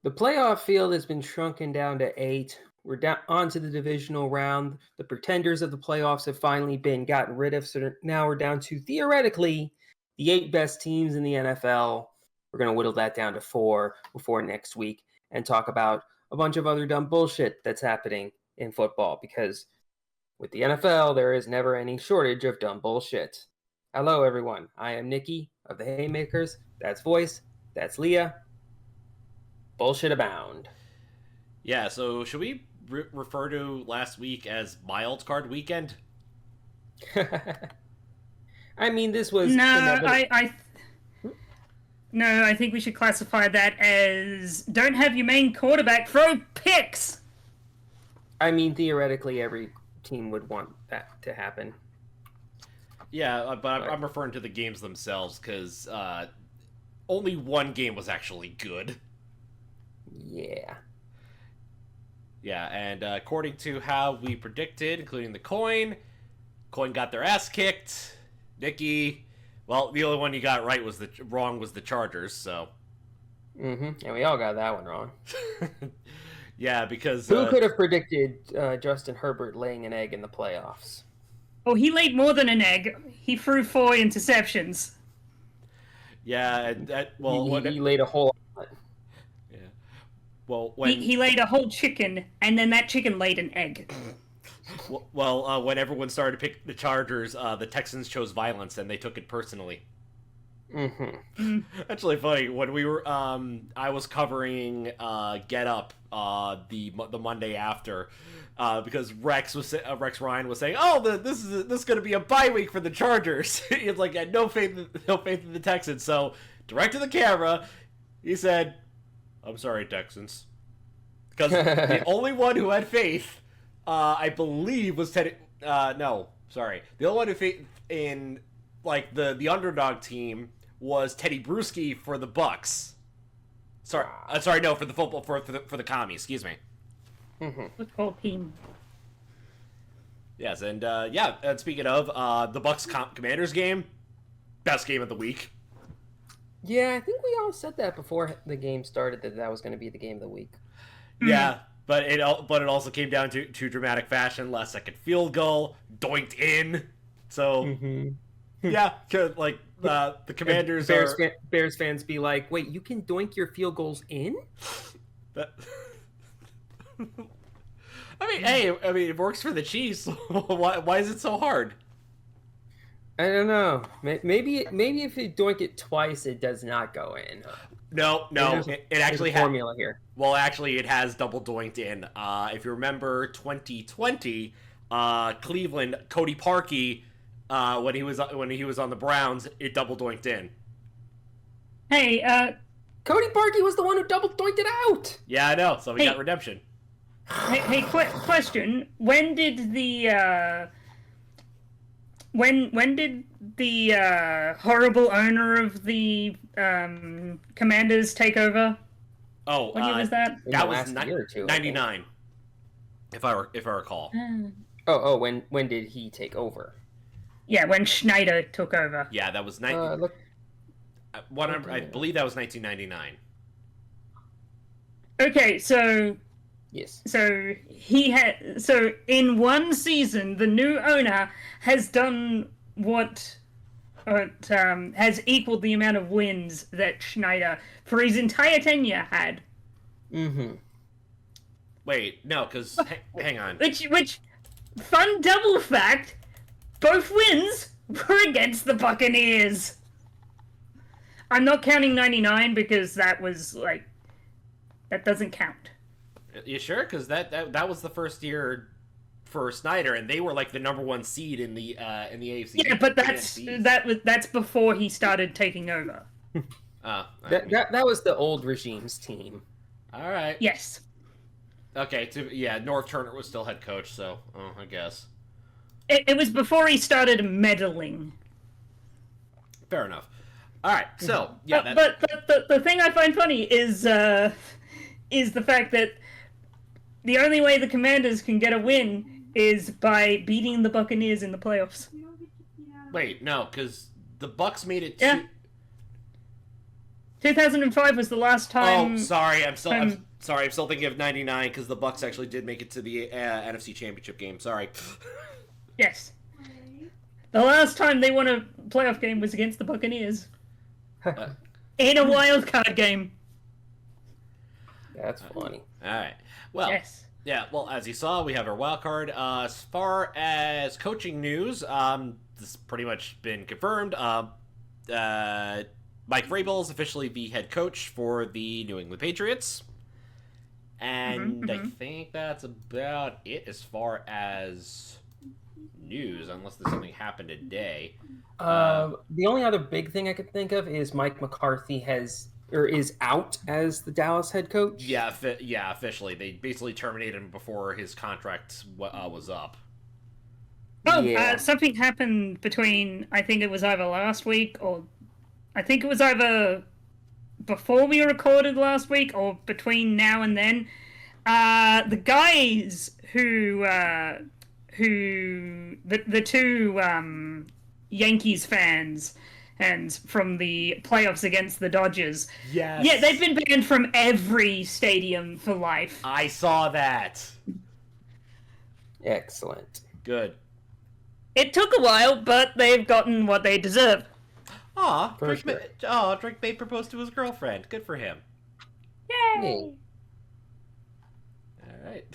The playoff field has been shrunken down to 8. We're down onto the divisional round. The pretenders of the playoffs have finally been gotten rid of. So now we're down to theoretically the 8 best teams in the NFL. We're going to whittle that down to 4 before next week and talk about a bunch of other dumb bullshit that's happening in football, because with the NFL, there is never any shortage of dumb bullshit. Hello, everyone. I am Nikki of the Haymakers. That's Voice. That's Leah. Bullshit abound. Yeah, so should we refer to last week as Wild Card Weekend? I mean, this was... No, I think we should classify that as don't have your main quarterback throw picks. I mean, theoretically, every team would want that to happen. Yeah, but I'm referring to the games themselves, because only one game was actually good. Yeah. Yeah, and according to how we predicted, including the coin got their ass kicked. Nikki, well, the only one you got right was the Chargers, so. And we all got that one wrong. Yeah, because... Who could have predicted Justin Herbert laying an egg in the playoffs? Oh, he laid more than an egg. He threw 4 interceptions. Yeah, and he laid a whole... Yeah. Well, he laid a whole chicken, and then that chicken laid an egg. Well, when everyone started to pick the Chargers, the Texans chose violence, and they took it personally. Actually, funny, when we were, I was covering Get Up the Monday after, because Rex Ryan was saying, "Oh, this is going to be a bye week for the Chargers." He's like, "Had no faith in the Texans." So, direct to the camera, he said, "I'm sorry, Texans," because the only one who had faith, I believe, was Teddy. No, sorry, the only one who faith in like the underdog team was Teddy Bruschi for the Bucks. Sorry, no, for the football for the Commies. Excuse me. Football team. Yes, and and speaking of the Bucks Commanders game, best game of the week. Yeah, I think we all said that before the game started, that was going to be the game of the week. Yeah, but it also came down to dramatic fashion. Last second field goal, doinked in. So yeah, like the Commanders Bears fans be like, wait, you can doink your field goals in? I mean, it works for the Chiefs. Why is it so hard? I don't know. Maybe if you doink it twice, it does not go in. No, it actually has a formula here. Well, actually, it has double doinked in. If you remember 2020, Cleveland, Cody Parkey, when he was on the Browns, it double doinked in. Hey, Cody Parkey was the one who double doinked it out. Yeah, I know. So he got redemption. Hey, question: When did the when did the horrible owner of the Commanders take over? Oh, when year was that? That was year or two, 99, if I recall. When did he take over? Yeah, when Schneider took over. Yeah, that was I believe that was 1999. Okay, so yes. So in one season, the new owner has done what has equaled the amount of wins that Schneider for his entire tenure had. Wait, no, because hang on. Which fun double fact, both wins were against the Buccaneers. I'm not counting 99 because that was that doesn't count. You sure? Because that was the first year for Snyder, and they were like the number 1 seed in the AFC. Yeah, but that's before he started taking over. That was the old regime's team. All right. Yes. Okay. North Turner was still head coach, so I guess it was before he started meddling. Fair enough. All right. So but the thing I find funny is the fact that the only way the Commanders can get a win is by beating the Buccaneers in the playoffs. Wait, no, because the Bucks made it. Yeah. 2005 was the last time. Oh, sorry. I'm still thinking of 99 because the Bucks actually did make it to the NFC Championship game. Sorry. Yes. The last time they won a playoff game was against the Buccaneers. In a wild card game. That's funny. All right. Well, yes. Yeah, well, as you saw, we have our wild card. As far as coaching news, this has pretty much been confirmed. Mike Vrabel is officially the head coach for the New England Patriots. And I think that's about it as far as news, unless there's something happened today. The only other big thing I could think of is Mike McCarthy is out as the Dallas head coach. Yeah, officially. They basically terminated him before his contract was up. Oh, yeah. Something happened between, I think it was either last week or I think it was either before we recorded last week or between now and then. The guys who the two Yankees fans and from the playoffs against the Dodgers. Yes. Yeah, they've been banned from every stadium for life. I saw that. Excellent. Good. It took a while, but they've gotten what they deserve. Aw, Drake May proposed to his girlfriend. Good for him. Yay! Alright.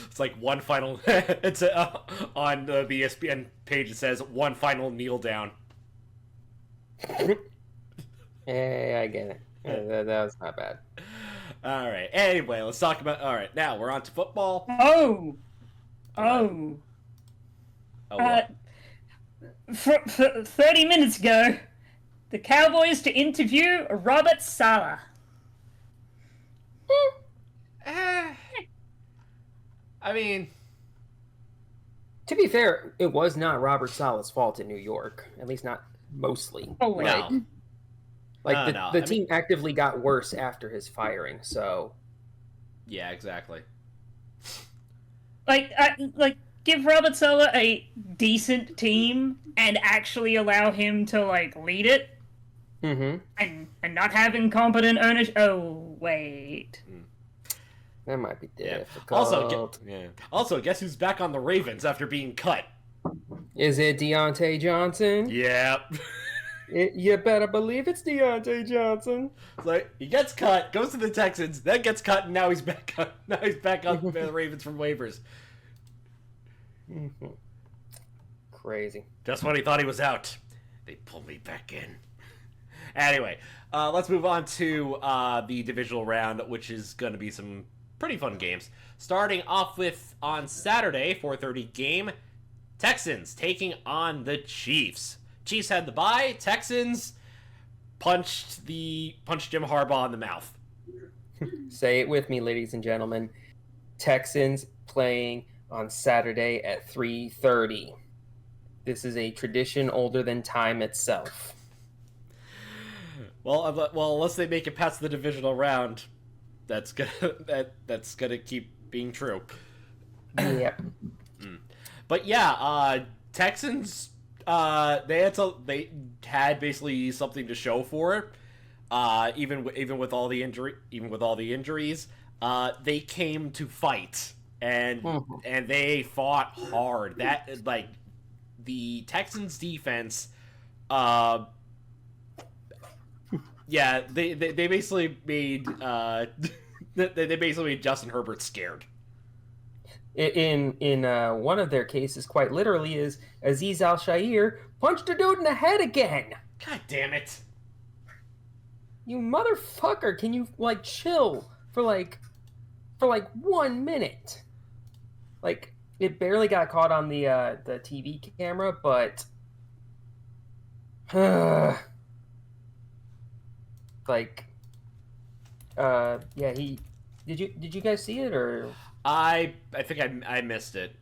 It's like one final... it's on the ESPN page it says, one final kneel down. Hey, I get it. That was not bad. Alright, anyway, let's talk about... Alright, now we're on to football. Oh, what? 30 minutes ago, the Cowboys to interview Robert Saleh. I mean... To be fair, it was not Robert Saleh's fault in New York. At least not mostly. Oh, No. The team actively got worse after his firing, so... Yeah, exactly. Give Robert Saleh a decent team and actually allow him to, lead it. Mm-hmm. And not have incompetent ownership. Oh, wait. That might be difficult. Also, guess who's back on the Ravens after being cut? Is it Deontay Johnson? Yeah. You better believe it's Deontay Johnson. It's like, he gets cut, goes to the Texans, then gets cut, and now he's back on the Ravens from waivers. Mm-hmm. Crazy. Just when he thought he was out, they pulled me back in. Anyway, let's move on to the divisional round, which is going to be some pretty fun games. Starting off with, on Saturday, 4:30 game, Texans taking on the Chiefs. Chiefs had the bye. Texans punched Jim Harbaugh in the mouth. Say it with me, ladies and gentlemen. Texans playing on Saturday at 3:30. This is a tradition older than time itself. Well, unless they make it past the divisional round, that's gonna keep being true. Yep. But yeah, Texans. They had basically something to show for it. Even with all the injuries, they came to fight and they fought hard. That the Texans defense. Yeah, they basically made they basically made Justin Herbert scared. In one of their cases, quite literally, is Aziz Al-Shair punched a dude in the head again. God damn it! You motherfucker! Can you chill for 1 minute? It barely got caught on the TV camera, but yeah, he did you guys see it or? I think I missed it.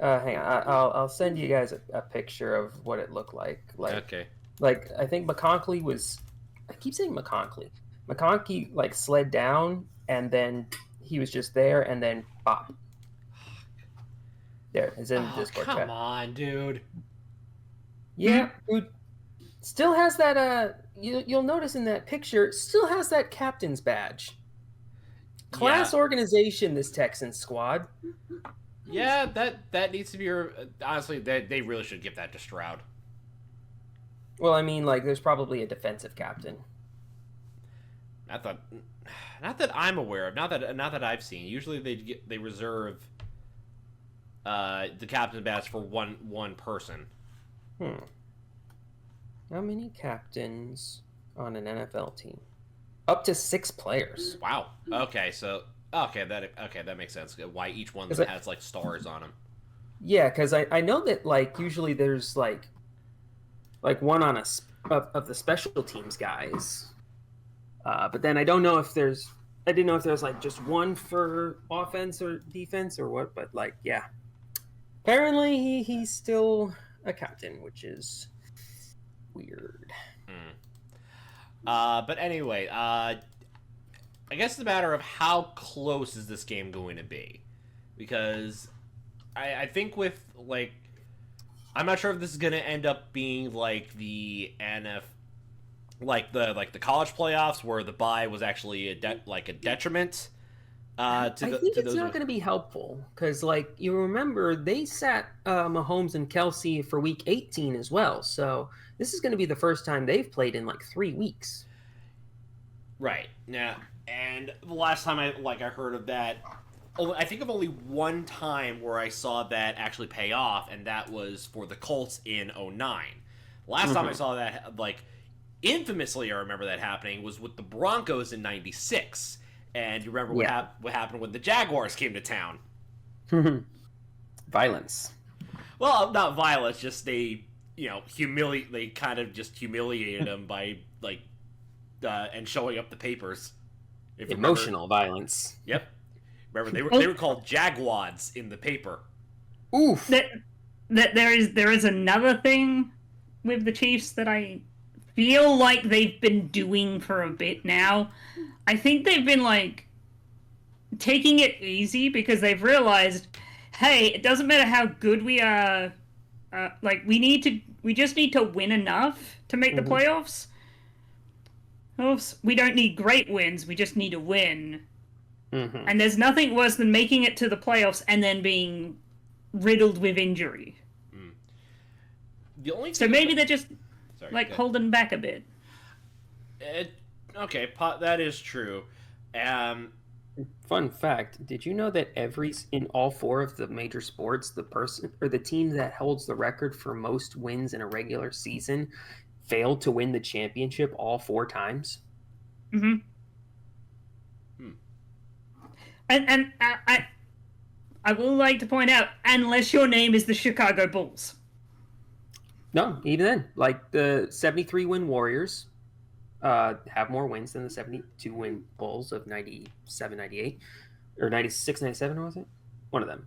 Hang on, I'll send you guys a picture of what it looked like. Okay. I think McConkey was. I keep saying McConkey. McConkey slid down and then he was just there and then pop. There, it's in the Discord chat. Come on, dude. Yeah, dude. Still has that you'll notice in that picture still has that captain's badge. Class Yeah. organization, this Texans squad. Yeah, that needs to be honestly. They really should give that to Stroud. Well, I mean, like, there's probably a defensive captain. Not that I'm aware of. Not that I've seen. Usually they reserve the captain's badge for one person. How many captains on an NFL team? Up to 6 players. Wow. Okay, that makes sense. Why each one has like stars on them? Yeah, because I know that like usually there's like one on of the special teams guys, but then I don't know if there's. I didn't know if there's like just one for offense or defense or what, but like yeah, apparently he's still a captain, which is weird. But anyway, I guess it's a matter of how close is this game going to be, because I think with like, I'm not sure if this is going to end up being like the like the college playoffs where the bye was actually a detriment. I think it's not going to be helpful because, like, you remember they sat Mahomes and Kelsey for Week 18 as well, so this is going to be the first time they've played in like 3 weeks. Right now, and the last time I heard of that, I think of only one time where I saw that actually pay off, and that was for the Colts in 2009. Last time I saw that, like, infamously, I remember that happening was with the Broncos in '96. And you remember what happened when the Jaguars came to town? Violence. Well, not violence, just they kind of just humiliated them by like and showing up the papers. Emotional violence. Yep. Remember they were called Jaguads in the paper. Oof. There is another thing with the Chiefs that I feel like they've been doing for a bit now. I think they've been like taking it easy because they've realized, hey, it doesn't matter how good we are. We just need to win enough to make the playoffs. We don't need great wins. We just need to win. And there's nothing worse than making it to the playoffs and then being riddled with injury. So maybe they're just holding back a bit. Okay, that is true. Fun fact: did you know that in all 4 of the major sports, the person or the team that holds the record for most wins in a regular season failed to win the championship all 4 times? And I would like to point out, unless your name is the Chicago Bulls. No, even then, like the 73-win Warriors have more wins than the 72-win Bulls of 97, 98, or 96, 97, was it? One of them.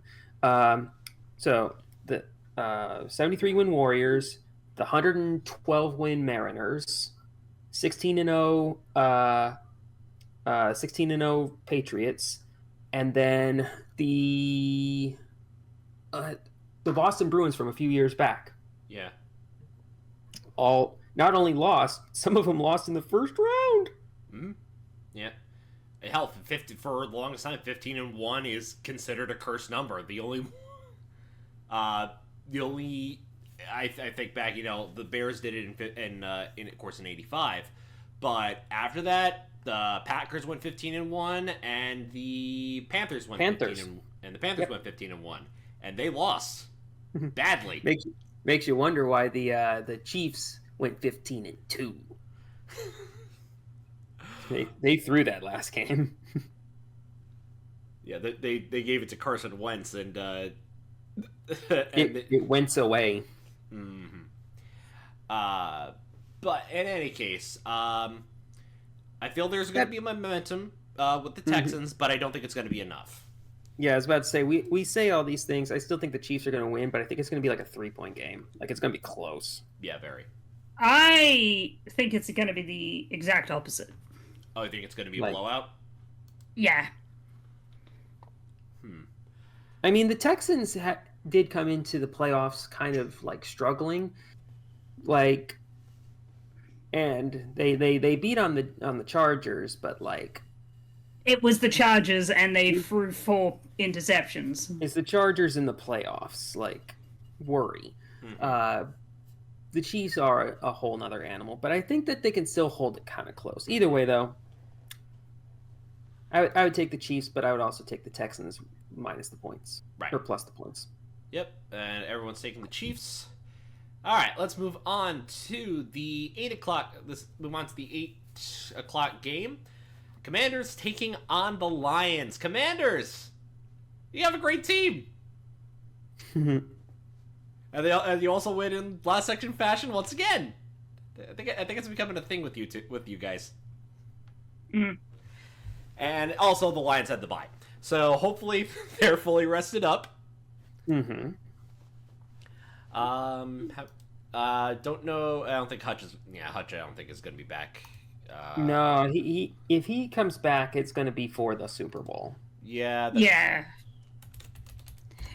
So the 73-win Warriors, the 112-win Mariners, 16-0 Patriots, and then the Boston Bruins from a few years back. Yeah. All not only lost, some of them lost in the first round. Yeah. Hell, for the longest time, 15-1 is considered a cursed number. The only I think back, the Bears did it in of course in '85, but after that, the Packers went 15-1, and the Panthers went 15-1, and they lost badly. Makes you wonder why the Chiefs went 15-2. They threw that last game. Yeah, they gave it to Carson Wentz, and it went away. But in any case, I feel there's going to be momentum with the Texans, but I don't think it's going to be enough. Yeah, I was about to say, we say all these things. I still think the Chiefs are going to win, but I think it's going to be like a 3-point game. Like, it's going to be close. Yeah, very. I think it's going to be the exact opposite. Oh, you think it's going to be a blowout? Yeah. I mean, the Texans did come into the playoffs kind of, like, struggling. Like, and they beat on the Chargers, but like it was the Chargers, and they threw 4 interceptions. it's the Chargers in the playoffs. Like, worry. The Chiefs are a whole nother animal, but I think that they can still hold it kind of close. Either way, though, I would take the Chiefs, but I would also take the Texans minus the points, Right. or plus the points. Yep, and everyone's taking the Chiefs. All right, let's move on to the 8 o'clock. Let's move on to the 8 o'clock game. Commanders taking on the Lions. Commanders, you have a great team. And you also win in last section fashion once again. I think it's becoming a thing with you guys. And also the Lions had the bye, so hopefully they're fully rested up. Mm-hmm. Don't know. I don't think Hutch is. Yeah, Hutch. I don't think is going to be back. No, he if he comes back, it's going to be for the Super Bowl. Yeah. Yeah.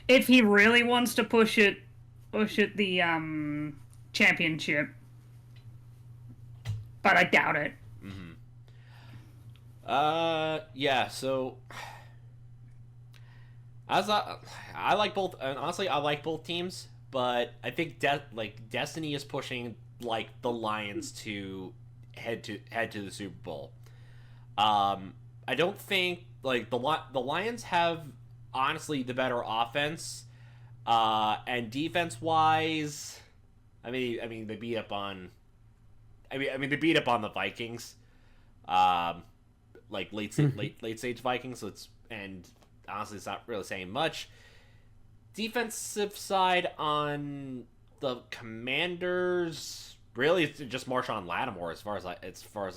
If he really wants to push it the championship, but I doubt it. Yeah. So, as I like both. And honestly, I like both teams, but I think Destiny is pushing like the Lions to head to the Super Bowl. I don't think like the Lions have honestly the better offense, and defense wise, I mean they beat up on, they beat up on the Vikings, like late stage Vikings. So and honestly it's not really saying much. Defensive side on the Commanders, really it's just Marshawn Lattimore as far as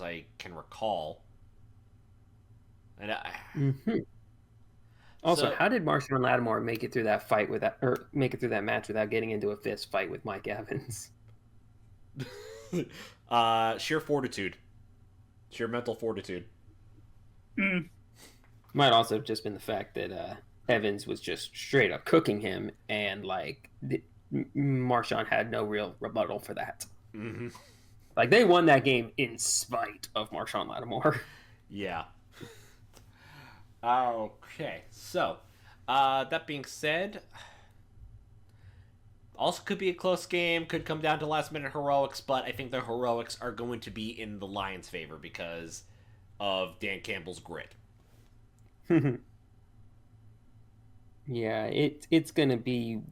I can recall. And Also, how did Marshawn Lattimore make it through that fight make it through that match without getting into a fist fight with Mike Evans? Sheer fortitude, sheer mental fortitude. Might also have just been the fact that Evans was just straight up cooking him, and like Marshawn had no real rebuttal for that. Mm-hmm. Like they won that game in spite of Marshawn Lattimore. Yeah. Okay, so that being said, also could be a close game, could come down to last minute heroics, but I think the heroics are going to be in the Lions' favor because of Dan Campbell's grit. Yeah, it's gonna be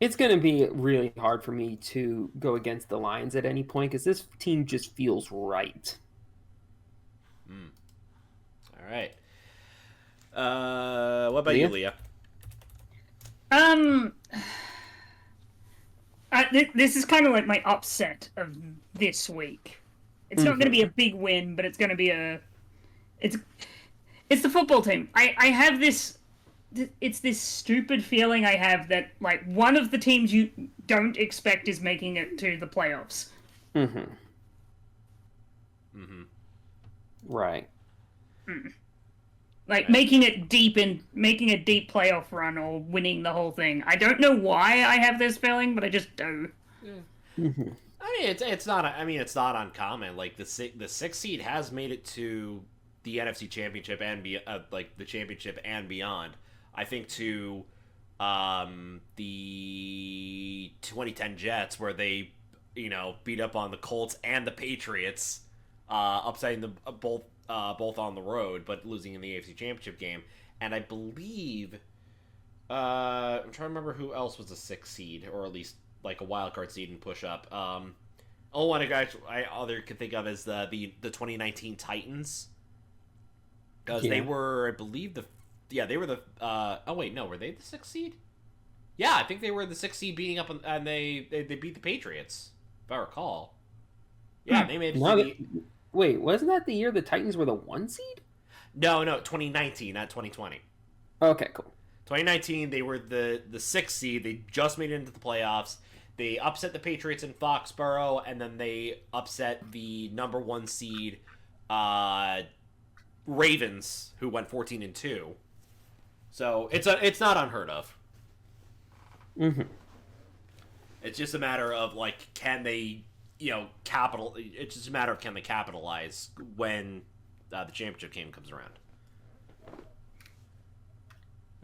really hard for me to go against the Lions at any point because this team just feels right. All right. What about you, Leah? This is kind of like my upset of this week. It's not going to be a big win, but it's going to be it's the football team. I have this. It's this stupid feeling I have that like one of the teams you don't expect is making it to the playoffs. Right. Like making a deep playoff run or winning the whole thing. I don't know why I have this feeling, but I just do. I mean, it's not. It's not uncommon. Like the 6th seed has made it to the NFC Championship and the championship and beyond. I think to the 2010 Jets where they beat up on the Colts and the Patriots, upsetting them both on the road, but losing in the AFC Championship game. And I believe I'm trying to remember who else was a 6th seed, or at least like a wild card seed and push up. One guy I could think of is the 2019 Titans, because they were, I believe they were the were they the 6th seed? Yeah, I think they were the 6th seed beating up and they beat the Patriots, if I recall. Yeah, they made it. Wait, wasn't that the year the Titans were the 1 seed? No, 2019, not 2020. Okay, cool. 2019, they were the 6th seed. They just made it into the playoffs. They upset the Patriots in Foxborough, and then they upset the number 1 seed Ravens, who went 14-2. So it's not unheard of. It's just a matter of like, can they It's just a matter of can they capitalize when the championship game comes around.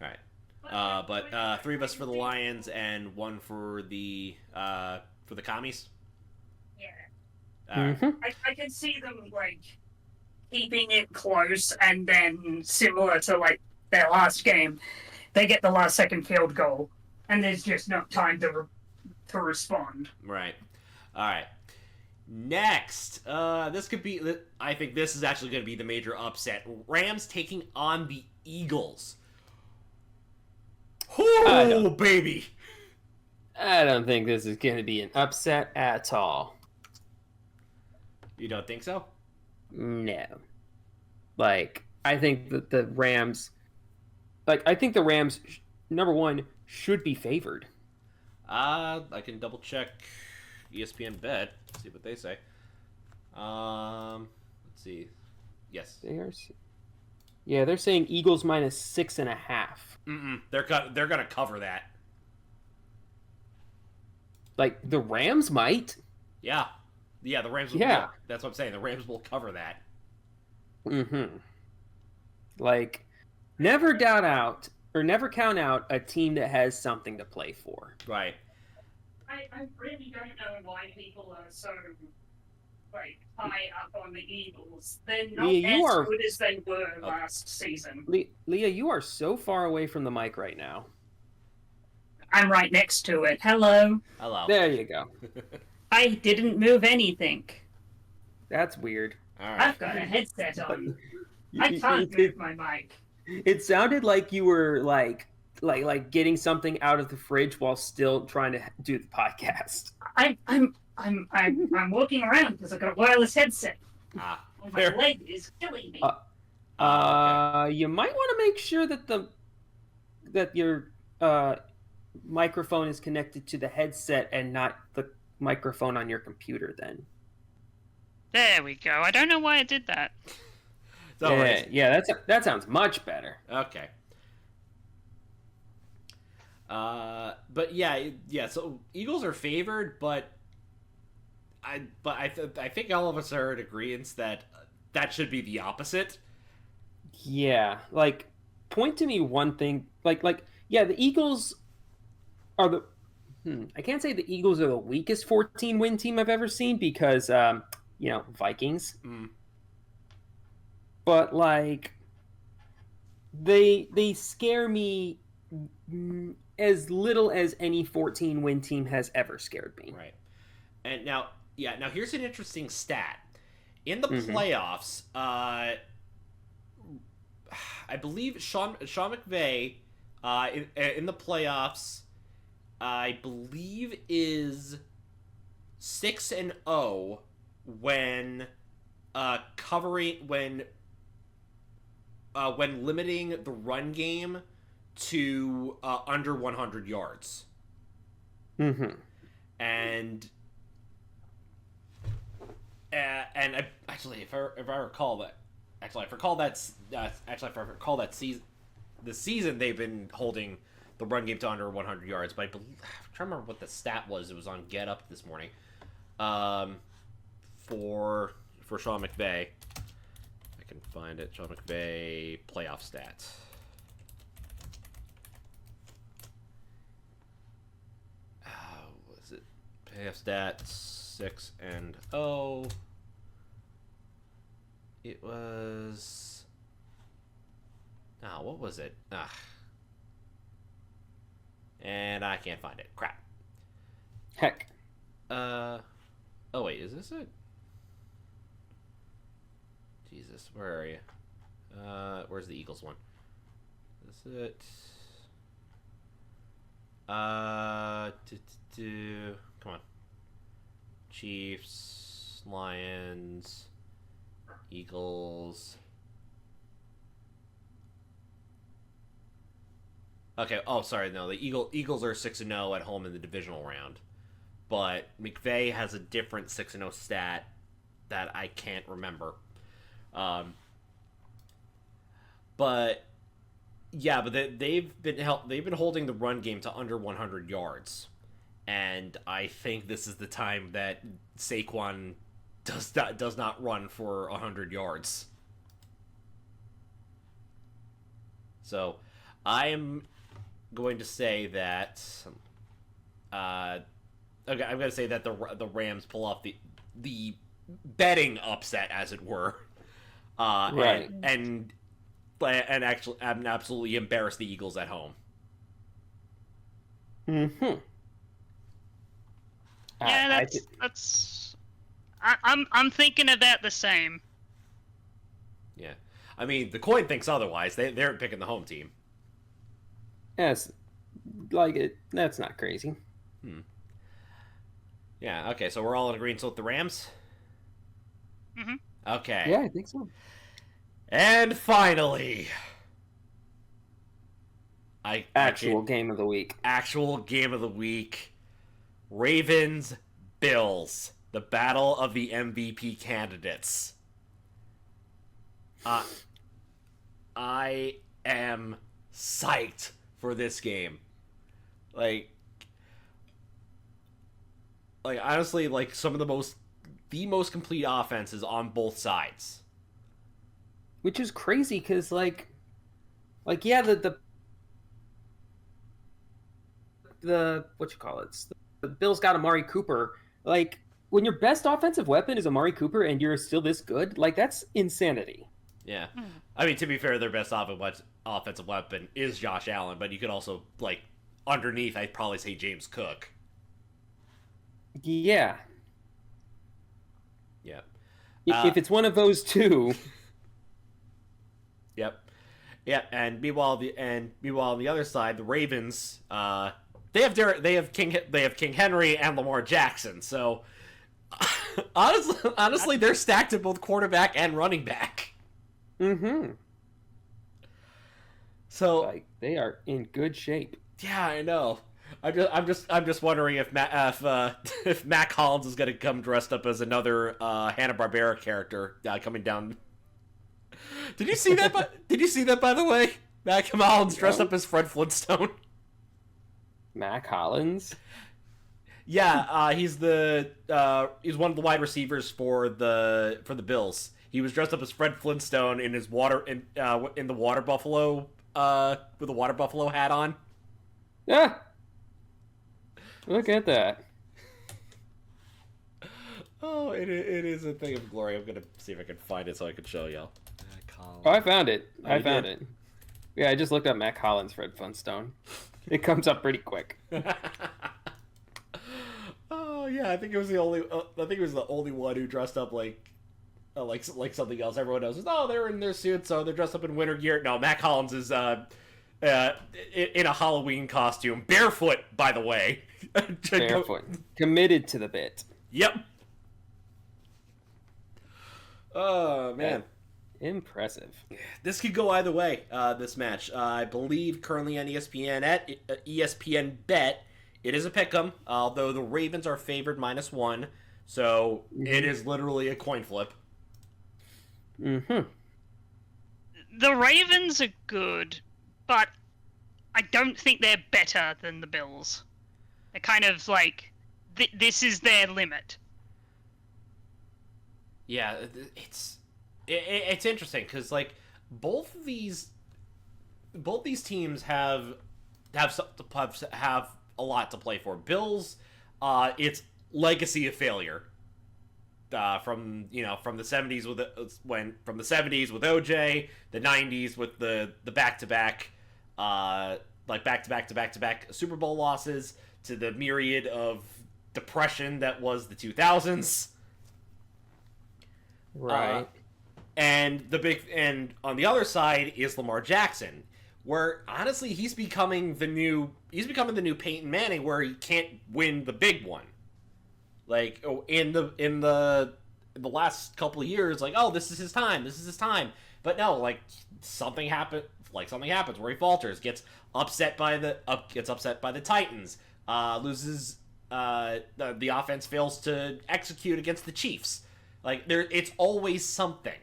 All right, but 3 of us for the Lions and 1 for the commies. Yeah. I can see them keeping it close, and then similar to their last game, they get the last second field goal, and there's just no time to respond. Right. All right. Next, this could be. I think this is actually going to be the major upset. Rams taking on the Eagles. Oh, baby! I don't think this is going to be an upset at all. You don't think so? No. I think that the Rams... number one, should be favored. I can double check ESPN Bet, see what they say. Let's see. Yes. They're saying Eagles minus 6.5. They're gonna cover that. The Rams might. Yeah, the Rams will. Yeah. That's what I'm saying. The Rams will cover that. Never count out a team that has something to play for. Right. I really don't know why people are so high up on the Eagles. They're not as good as they were last season. Leah, you are so far away from the mic right now. I'm right next to it. Hello. There you go. I didn't move anything. That's weird. All right. I've got a headset on. I can't move my mic. It sounded like you were like getting something out of the fridge while still trying to do the podcast. I'm walking around because I've got a wireless headset. My leg is killing me. Okay. You might want to make sure that your microphone is connected to the headset and not the microphone on your computer. Then. There we go. I don't know why I did that. That sounds much better. Okay. But yeah. So Eagles are favored, but I think all of us are in agreement that should be the opposite. Yeah, point to me one thing. The Eagles are the. I can't say the Eagles are the weakest 14-win team I've ever seen because Vikings. But they scare me as little as any 14-win team has ever scared me. Right. And now here's an interesting stat. In the playoffs, I believe Sean McVay in the playoffs, I believe is 6-0 when limiting the run game to under 100 yards. And if I recall that this season they've been holding the run game to under 100 yards. But I'm trying to remember what the stat was. It was on Get Up this morning. For Sean McVay, I can find it. Sean McVay playoff stats. Was it playoff stats 6-0? It was. What was it? And I can't find it. Crap. Heck. Oh wait, is this it? Jesus, where are you? Where's the Eagles one? Is this it? Come on. Chiefs, Lions, Eagles. Okay. Oh, sorry. No, the Eagles are 6-0 at home in the divisional round, but McVay has a different 6-0 stat that I can't remember. But they've been holding the run game to under 100 yards, and I think this is the time that Saquon does not run for 100 yards. So, I am going to say that. Okay, I'm going to say that the Rams pull off the betting upset, as it were, Right. and actually absolutely embarrass the Eagles at home. Mm-hmm. Yeah, that's. I'm thinking about the same. Yeah, I mean the coin thinks otherwise. They're picking the home team. Yes, like it. That's not crazy. Yeah. Okay. So we're all in agreement with the Rams. Hmm. Okay. Yeah, I think so. And finally, Actual game of the week. Actual game of the week. Ravens, Bills. The battle of the MVP candidates. I am psyched for this game. Like honestly, like some of the most complete offenses on both sides. Which is crazy because yeah, the what you call it? The Bills got Amari Cooper. Like, when your best offensive weapon is Amari Cooper and you're still this good, like, that's insanity. Yeah. I mean, to be fair, their best offensive weapon is Josh Allen, but you could also, like, underneath, I'd probably say James Cook. Yeah. Yeah. If it's one of those two. Yep. Yeah, and meanwhile on the other side, the Ravens, they have King Henry and Lamar Jackson. So honestly, they're stacked at both quarterback and running back. Mm-hmm. So Like, they are in good shape. yeah, I know. I'm just wondering if Matt Collins is going to come dressed up as another Hanna-Barbera character coming down. Did you see that? Did you see that, by the way? Matt Collins dressed up as Fred Flintstone. Mac Hollins? Yeah, he's one of the wide receivers for the Bills. He was dressed up as Fred Flintstone in his in the water buffalo with a water buffalo hat on. Yeah. Look at that. Oh, it is a thing of glory. I'm gonna see if I can find it so I can show y'all. Oh, I found it. Oh, I you found did? it. Yeah, I just looked up Mac Hollins, Fred Flintstone. It comes up pretty quick. Oh yeah, I think it was the only one who dressed up like something else. Everyone knows. Oh, they're in their suits, so they're dressed up in winter gear. No, Mac Collins is in a Halloween costume, barefoot, by the way. Barefoot. Committed to the bit. Yep. Oh man. Impressive. This could go either way, this match. I believe currently on ESPN at ESPN Bet, it is a pick'em, although the Ravens are favored -1, so it is literally a coin flip. Mm-hmm. The Ravens are good, but I don't think they're better than the Bills. They're kind of like, this is their limit. Yeah, it's interesting because like both these teams have a lot to play for. Bills, it's legacy of failure from the 70s with OJ, the 90s with the back-to-back back-to-back Super Bowl losses, to the myriad of depression that was the 2000s. Right. And on the other side is Lamar Jackson, where honestly he's becoming the new Peyton Manning, where he can't win the big one. Like in the last couple of years, like, oh, this is his time. But no, like something happens where he falters, gets upset by the Titans, loses. The offense fails to execute against the Chiefs. Like it's always something.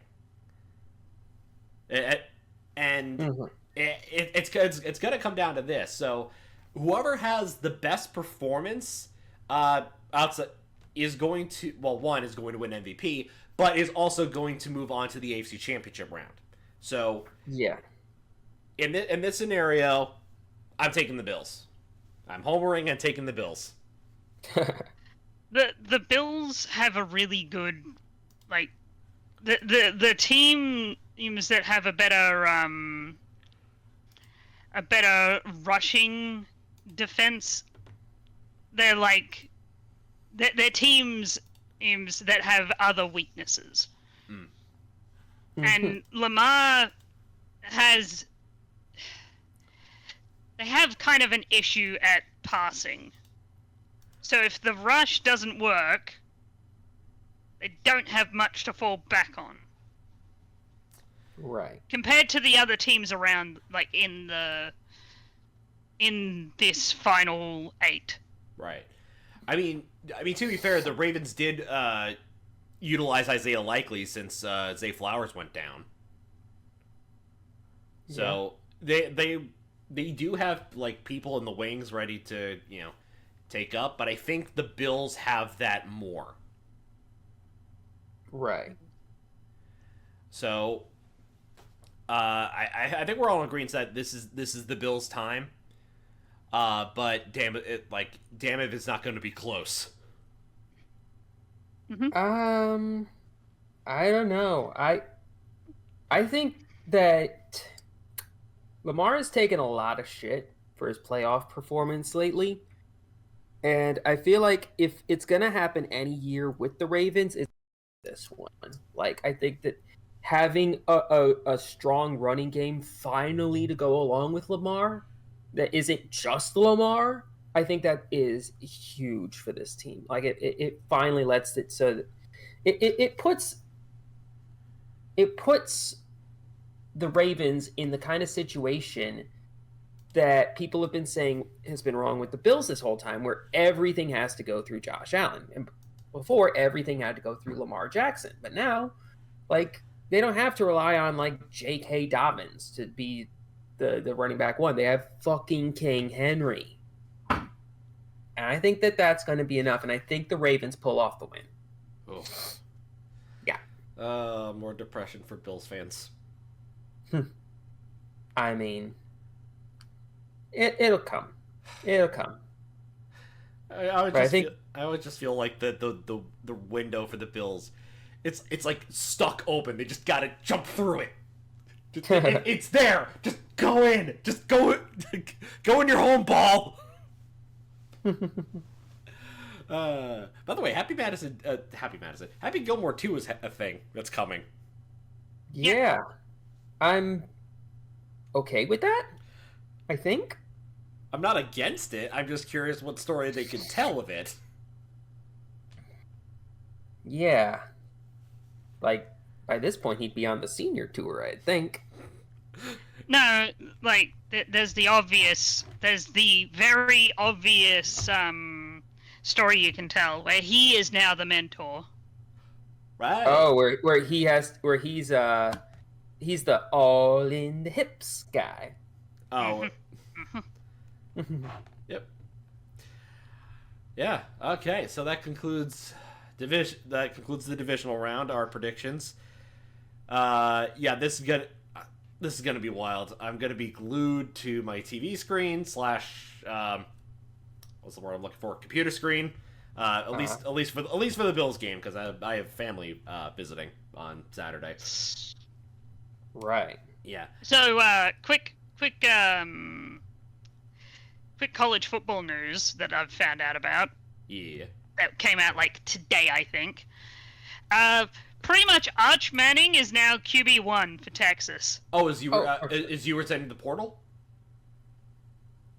And it's going to come down to this. So whoever has the best performance Outside is going to one is going to win MVP, but is also going to move on to the AFC Championship round. So Yeah. in this scenario, I'm taking the Bills. I'm homering and taking the Bills. The Bills have a really good, like, the teams that have a better rushing defense. They're like they're teams that have other weaknesses, and Lamar has. They have kind of an issue at passing. So if the rush doesn't work, they don't have much to fall back on. Right. Compared to the other teams around, like in this final 8. Right. I mean, to be fair, the Ravens did utilize Isaiah Likely since Zay Flowers went down. So they do have like people in the wings ready to take up, but I think the Bills have that more. Right. So I think we're all in agreement that this is the Bills' time. But damn it, if it's not going to be close. I don't know. I think that Lamar has taken a lot of shit for his playoff performance lately. And I feel like if it's going to happen any year with the Ravens, it's this one. Like, I think that having a strong running game finally to go along with Lamar, that isn't just Lamar, I think that is huge for this team. Like, it finally lets it so that it puts the Ravens in the kind of situation that people have been saying has been wrong with the Bills this whole time, where everything has to go through Josh Allen. And before, everything had to go through Lamar Jackson. But now, like, they don't have to rely on, like, J.K. Dobbins to be the running back one. They have fucking King Henry. And I think that that's going to be enough. And I think the Ravens pull off the win. Oh. Yeah. More depression for Bills fans. I mean, it'll come. It'll come. I would just feel like the window for the Bills, it's like stuck open. They just gotta jump through it. It's there. Just go in. Just go in your home, ball. By the way, Happy Gilmore 2 is a thing that's coming. Yeah. I'm okay with that, I think. I'm not against it. I'm just curious what story they can tell of it. Yeah. Like, by this point, he'd be on the senior tour, I think. No, like, there's the very obvious story you can tell where he is now the mentor. Right. Oh, where he's the all in the hips guy. Oh. Yep. Yeah. Okay. So that concludes the divisional round. Our predictions. Yeah. This is gonna be wild. I'm gonna be glued to my TV screen / what's the word I'm looking for? Computer screen. At least for the Bills game, because I have family visiting on Saturday. Right. Yeah. So quick college football news that I've found out about. Yeah. That came out like today, I think. Pretty much Arch Manning is now QB1 for Texas. Oh, is you were sending the portal?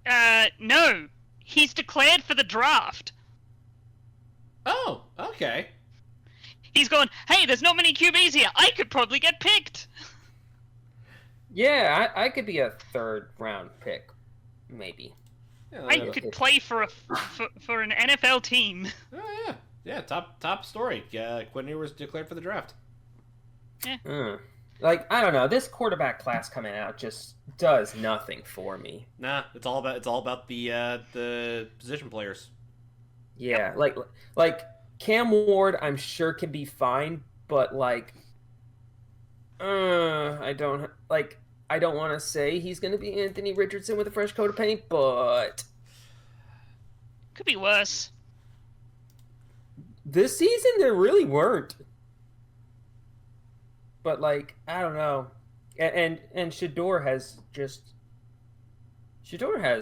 No. He's declared for the draft. Oh, okay. He's going, hey, there's not many QBs here. I could probably get picked. Yeah, I could be a third round pick, maybe. Yeah, I could play for an NFL team. Oh yeah, top story. Quinn Ewers declared for the draft. Yeah. Like, I don't know, this quarterback class coming out just does nothing for me. Nah, it's all about the position players. Yeah, like Cam Ward, I'm sure can be fine, but I don't want to say he's going to be Anthony Richardson with a fresh coat of paint, but Could be worse. this season there really weren't. But I don't know, and Shador has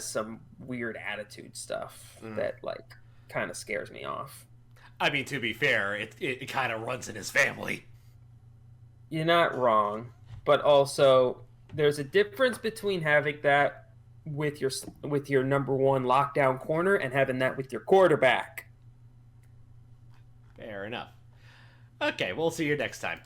some weird attitude stuff that kind of scares me off. I mean, to be fair, it kind of runs in his family. You're not wrong, but also there's a difference between having that with your number one lockdown corner and having that with your quarterback. Fair enough. Okay, we'll see you next time.